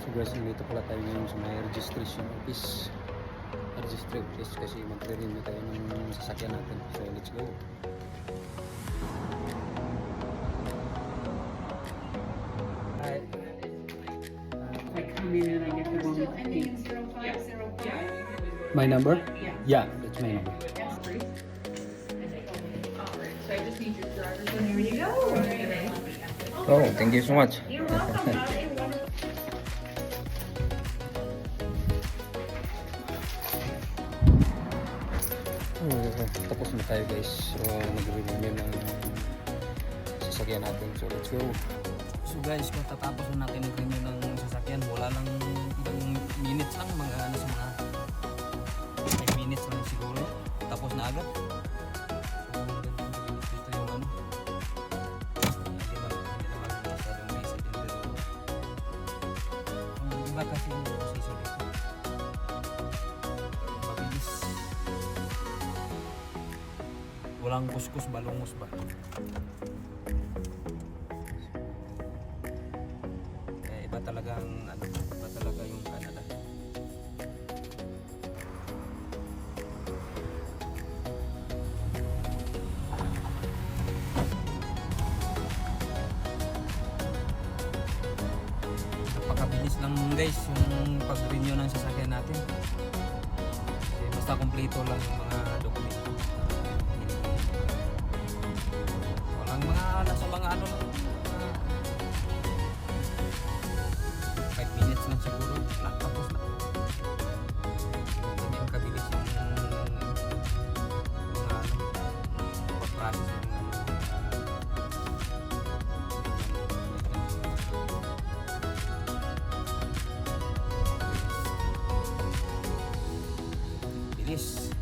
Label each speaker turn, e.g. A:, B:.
A: So guys, nandito pala tayo ngayon sa may registration office. Registry office kasi magre-renew tayo ng sasakyan natin. So let's go. Hi.
B: I come in and I get the one.
C: Still ending in 0505?
A: My number?
C: Yeah.
A: Yeah, that's my number.
C: Yes, please. Alright, so I just need your driver's and here you go.
A: Oh, thank you so much.
C: You're welcome, buddy.
A: Tapos na tayo guys. So nag-renew ng sasakyan natin. So let's go. So guys, matatapos na natin mag-renew ng sasakyan. Wala lang ibang minutes lang. Mga nasa mga 10 minutes lang siguro. Tapos na agad. So dito yung ano. Hindi naman masyadong busy din. Pero ang iba kasi yung proseso dito. Mabilis. Walang kuskus, balungos ba? Iba talagang ano, iba talaga yung Canada. Napakabilis lang guys yung pag-renew ng sasakyan natin. Kasi basta kompleto lang yung mga dokumento. Walang mga nasa mga ano lang. 5 minutes lang siguro. Tapos na. Hindi yung kabilis yung mga ano. Pag-process yung ano. Bilis.